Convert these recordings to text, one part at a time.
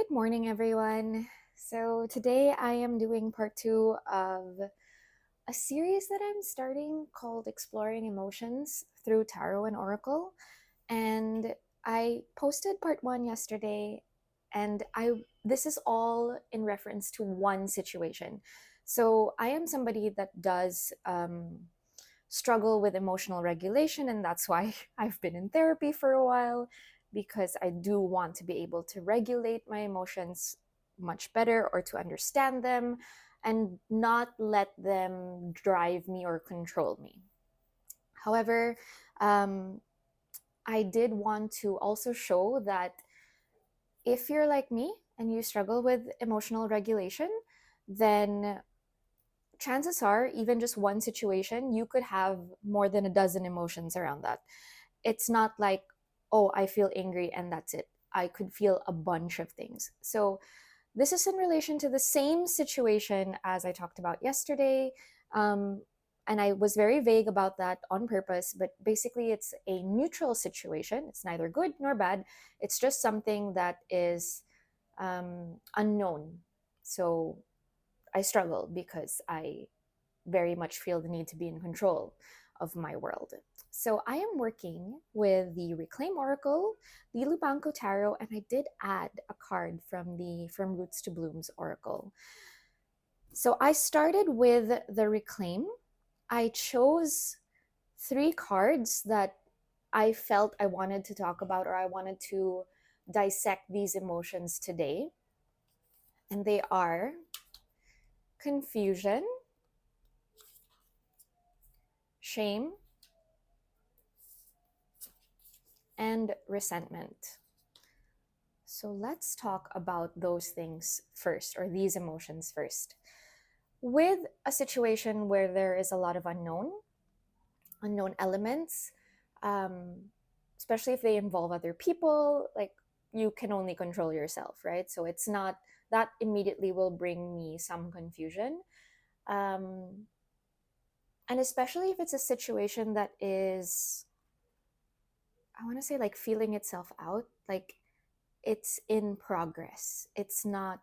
Good morning, everyone. So, today I am doing part two of a series that I'm starting called Exploring Emotions through Tarot and Oracle. And I posted part one yesterday, and this is all in reference to one situation. So, I am somebody that does struggle with emotional regulation, and that's why I've been in therapy for a while because I do want to be able to regulate my emotions much better or to understand them and not let them drive me or control me. However, um, I did want to also show that if you're like me and you struggle with emotional regulation, then chances are, even just one situation, you could have more than a dozen emotions around that. It's not like, oh, I feel angry and that's it. I could feel a bunch of things. So, this is in relation to the same situation as I talked about yesterday. Um, and I was very vague about that on purpose, but basically, it's a neutral situation. It's neither good nor bad. It's just something that is unknown. So, I struggle because I very much feel the need to be in control of my world. So I am working with the Reclaim Oracle, the E.Lubanko Tarot, and I did add a card from the From Roots to Blooms Oracle. So I started with the Reclaim. I chose three cards that I felt I wanted to talk about or I wanted to dissect these emotions today. And they are confusion, shame, and resentment. So let's talk about those things first, or these emotions first. With a situation where there is a lot of unknown elements, um, especially if they involve other people, like you can only control yourself, right? So it's not that immediately will bring me some confusion. Um, and especially if it's a situation that is, I want to say, like feeling itself out, like it's in progress. It's not,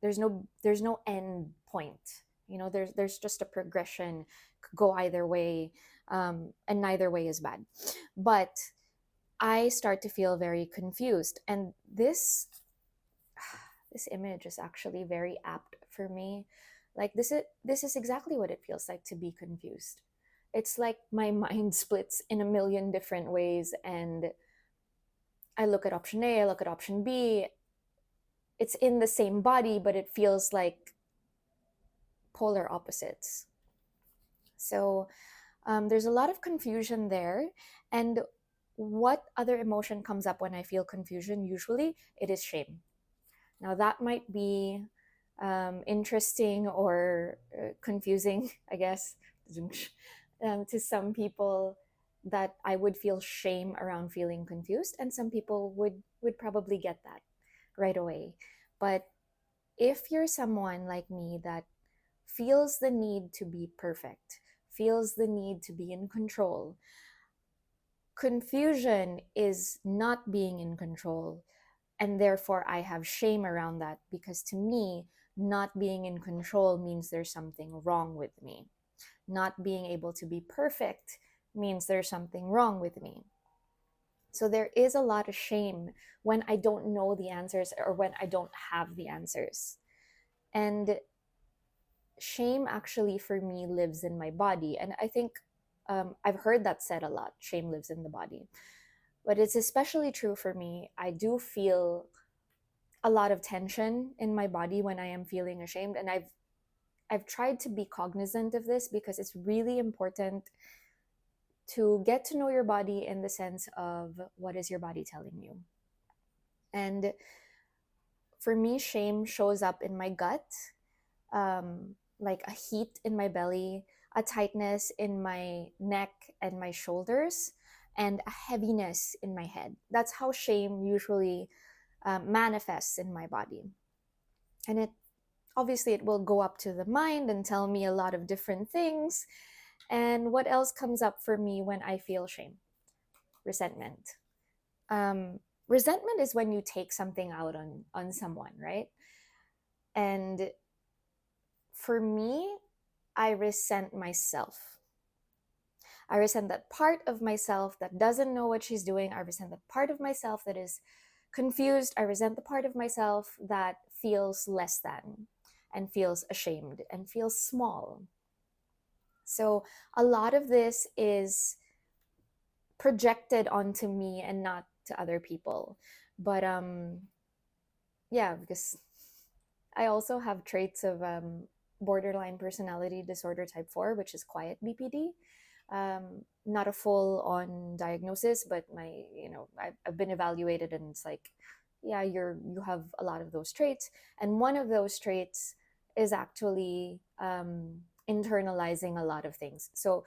there's no end point. There's just a progression, could go either way, and neither way is bad. But I start to feel very confused, and this image is actually very apt for me. Like this is exactly what it feels like to be confused. It's like my mind splits in a million different ways, and I look at option A, I look at option B. It's in the same body, but it feels like polar opposites. So there's a lot of confusion there. And what other emotion comes up when I feel confusion? Usually it is shame. Now, that might be interesting or confusing, I guess, to some people, that I would feel shame around feeling confused, and some people would probably get that right away. But if you're someone like me that feels the need to be perfect, feels the need to be in control, confusion is not being in control. And therefore, I have shame around that because to me, not being in control means there's something wrong with me. Not being able to be perfect means there's something wrong with me. So there is a lot of shame when I don't know the answers or when I don't have the answers. And shame actually for me lives in my body. And I think I've heard that said a lot, shame lives in the body. But it's especially true for me. I do feel a lot of tension in my body when I am feeling ashamed. And I've tried to be cognizant of this because it's really important to get to know your body in the sense of what is your body telling you. And for me, shame shows up in my gut, like a heat in my belly, a tightness in my neck and my shoulders, and a heaviness in my head. That's how shame usually manifests in my body. And it will go up to the mind and tell me a lot of different things. And what else comes up for me when I feel shame? Resentment. resentment is when you take something out on someone, right? And for me, I resent myself. I resent that part of myself that doesn't know what she's doing. I resent that part of myself that is confused. I resent the part of myself that feels less than and feels ashamed and feels small. So a lot of this is projected onto me and not to other people. But yeah, because I also have traits of borderline personality disorder type 4, which is quiet BPD. Not a full on diagnosis, but I've been evaluated, and it's like, yeah, you have a lot of those traits, and one of those traits is actually internalizing a lot of things. So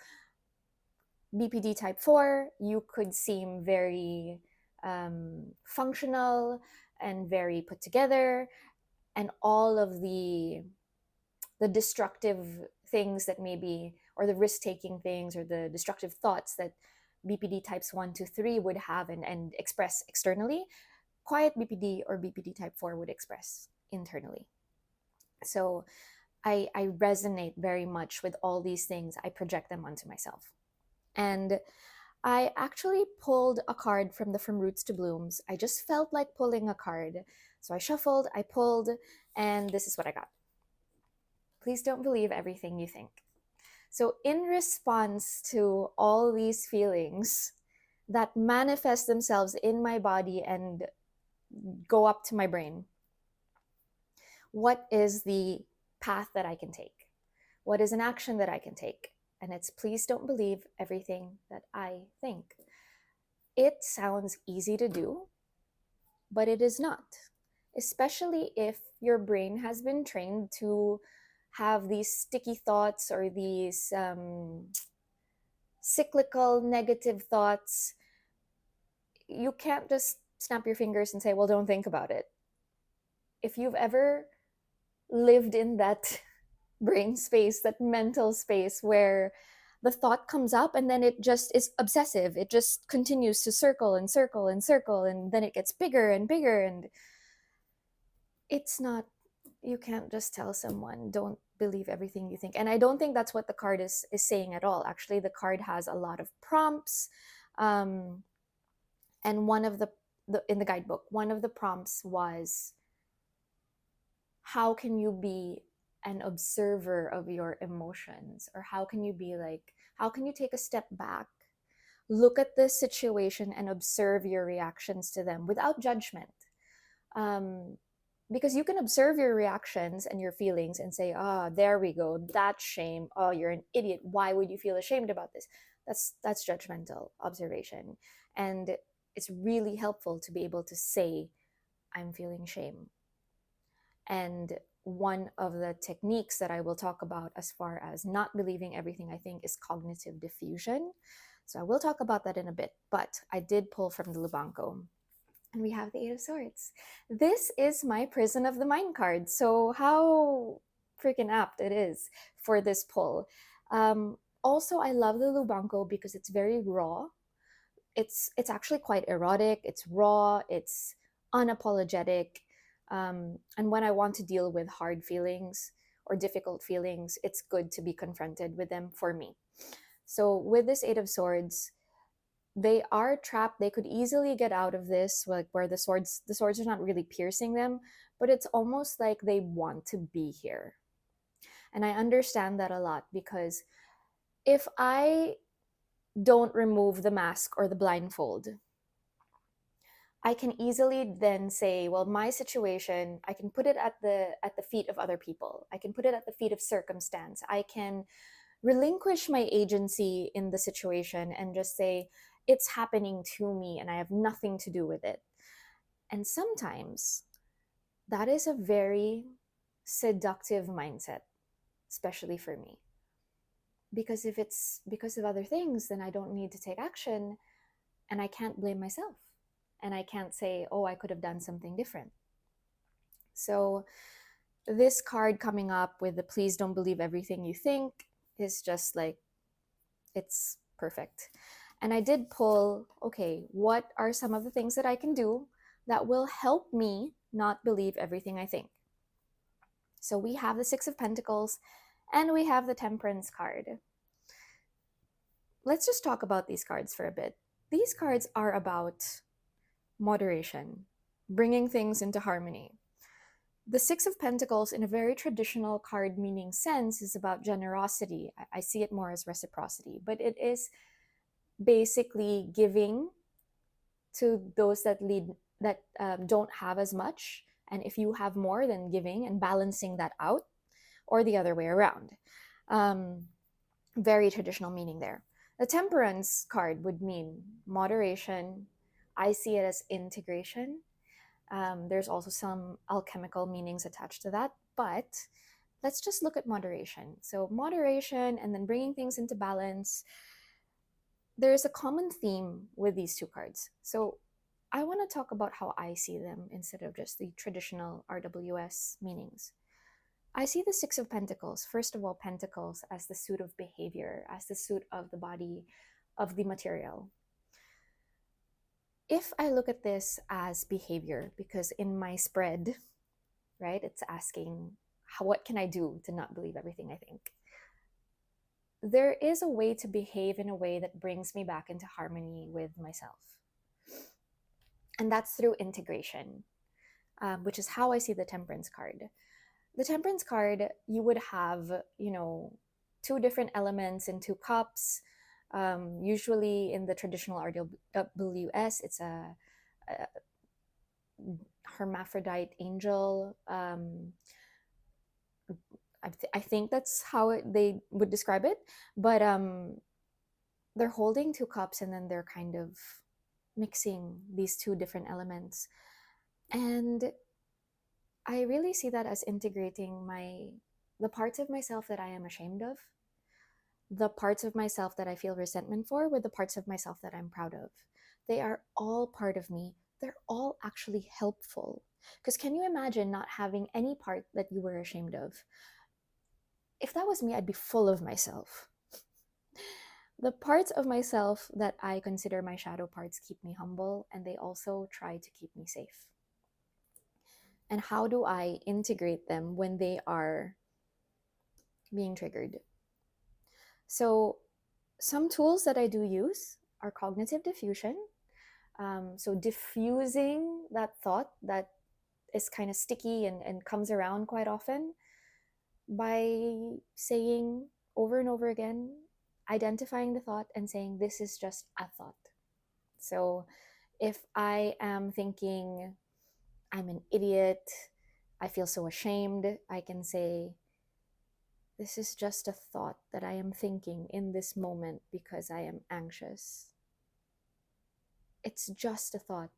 BPD type 4, you could seem very functional and very put together, and all of the destructive things that maybe, or the risk-taking things, or the destructive thoughts that BPD types 1 to 3 would have and express externally, quiet BPD or BPD type 4 would express internally. So I resonate very much with all these things. I project them onto myself. And I actually pulled a card from Roots to Blooms. I just felt like pulling a card. So I shuffled, I pulled, and this is what I got. Please don't believe everything you think. So, in response to all these feelings that manifest themselves in my body and go up to my brain, what is the path that I can take? What is an action that I can take? And it's please don't believe everything that I think. It sounds easy to do, but it is not, especially if your brain has been trained to have these sticky thoughts or these cyclical negative thoughts. You can't just snap your fingers and say, well, don't think about it. If you've ever lived in that brain space, that mental space where the thought comes up and then it just is obsessive, it just continues to circle and circle and circle, and then it gets bigger and bigger, and it's not, you can't just tell someone don't believe everything you think. And I don't think that's what the card is saying at all. Actually, the card has a lot of prompts, and one of the in the guidebook, one of the prompts was, how can you be an observer of your emotions? Or how can you be like, how can you take a step back, look at this situation and observe your reactions to them without judgment? um, because you can observe your reactions and your feelings and say, oh, there we go, that's shame, oh, you're an idiot, why would you feel ashamed about this? That's judgmental observation. And it's really helpful to be able to say, I'm feeling shame. And one of the techniques that I will talk about as far as not believing everything I think is cognitive diffusion. So I will talk about that in a bit, but I did pull from the E.Lubanko. And we have the Eight of Swords. This is my Prison of the Mind card. So how freaking apt it is for this pull. Also, I love the E.Lubanko because it's very raw. It's actually quite erotic. It's raw. It's unapologetic. And when I want to deal with hard feelings or difficult feelings, it's good to be confronted with them for me. So with this Eight of Swords, they are trapped. They could easily get out of this, like where the swords are not really piercing them, but it's almost like they want to be here. And I understand that a lot, because if I don't remove the mask or the blindfold, I can easily then say, well, my situation, I can put it at the feet of other people. I can put it at the feet of circumstance. I can relinquish my agency in the situation and just say, it's happening to me and I have nothing to do with it. And sometimes that is a very seductive mindset, especially for me. Because if it's because of other things, then I don't need to take action and I can't blame myself. And I can't say, oh, I could have done something different. So this card coming up with the please don't believe everything you think is just like, it's perfect. And I did pull, okay, what are some of the things that I can do that will help me not believe everything I think? So we have the Six of Pentacles and we have the Temperance card. Let's just talk about these cards for a bit. These cards are about moderation, bringing things into harmony. The Six of Pentacles, in a very traditional card meaning sense, is about generosity. I see it more as reciprocity, but it is basically giving to those that don't have as much, and if you have more, then giving and balancing that out, or the other way around. Um, Very traditional meaning there. The Temperance card would mean moderation. I see it as integration. There's also some alchemical meanings attached to that, but let's just look at moderation. So, moderation and then bringing things into balance. There's a common theme with these two cards. So, I want to talk about how I see them instead of just the traditional RWS meanings. I see the Six of Pentacles, first of all, Pentacles as the suit of behavior, as the suit of the body, of the material. If I look at this as behavior, because in my spread, right, it's asking, what can I do to not believe everything I think? There is a way to behave in a way that brings me back into harmony with myself. And that's through integration, which is how I see the Temperance card. The Temperance card, you would have, two different elements in two cups. Usually in the traditional RWS, it's a hermaphrodite angel. I think that's how they would describe it. But they're holding two cups and then they're kind of mixing these two different elements. And I really see that as integrating the parts of myself that I am ashamed of, the parts of myself that I feel resentment for, with the parts of myself that I'm proud of. They are all part of me. They're all actually helpful. Because can you imagine not having any part that you were ashamed of? If that was me, I'd be full of myself. The parts of myself that I consider my shadow parts keep me humble, and they also try to keep me safe. And how do I integrate them when they are being triggered? So, some tools that I do use are cognitive diffusion. So, diffusing that thought that is kind of sticky and comes around quite often by saying over and over again, identifying the thought and saying, this is just a thought. So, if I am thinking, I'm an idiot, I feel so ashamed, I can say, this is just a thought that I am thinking in this moment because I am anxious. It's just a thought.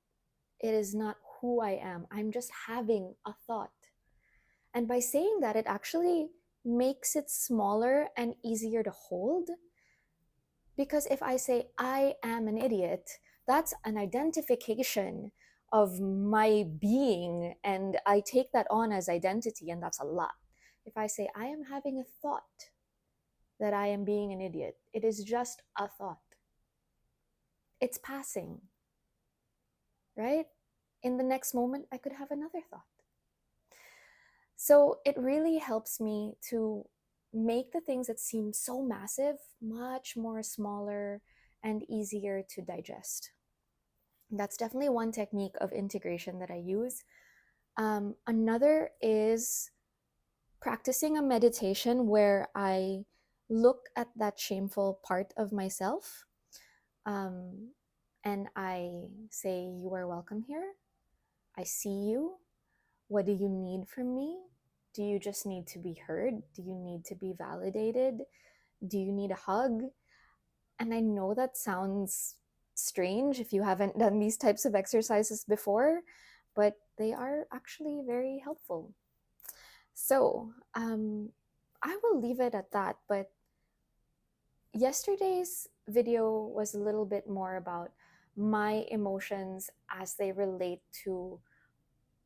It is not who I am. I'm just having a thought. And by saying that, it actually makes it smaller and easier to hold. Because if I say, I am an idiot, that's an identification of my being, and I take that on as identity, and that's a lot. If I say, I am having a thought that I am being an idiot, it is just a thought. It's passing, right? In the next moment, I could have another thought. So it really helps me to make the things that seem so massive much more smaller and easier to digest. That's definitely one technique of integration that I use. Another is practicing a meditation where I look at that shameful part of myself, and I say, you are welcome here. I see you. What do you need from me? Do you just need to be heard? Do you need to be validated? Do you need a hug? And I know that sounds strange if you haven't done these types of exercises before, but they are actually very helpful. So, I will leave it at that. But yesterday's video was a little bit more about my emotions as they relate to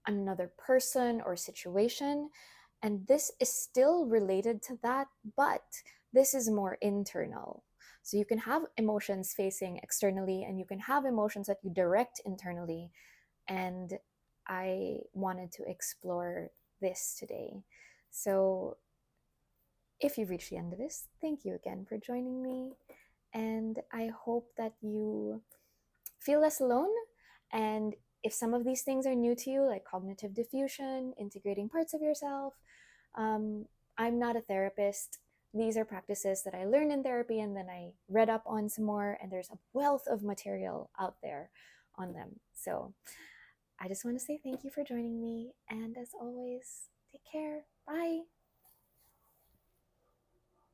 another person or situation. And this is still related to that, but this is more internal. So you can have emotions facing externally, and you can have emotions that you direct internally. And I wanted to explore this today. So if you've reached the end of this, thank you again for joining me. And I hope that you feel less alone. And if some of these things are new to you, like cognitive diffusion, integrating parts of yourself, um, I'm not a therapist. These are practices that I learned in therapy and then I read up on some more, and there's a wealth of material out there on them. So I just want to say thank you for joining me. And as always, take care. Bye.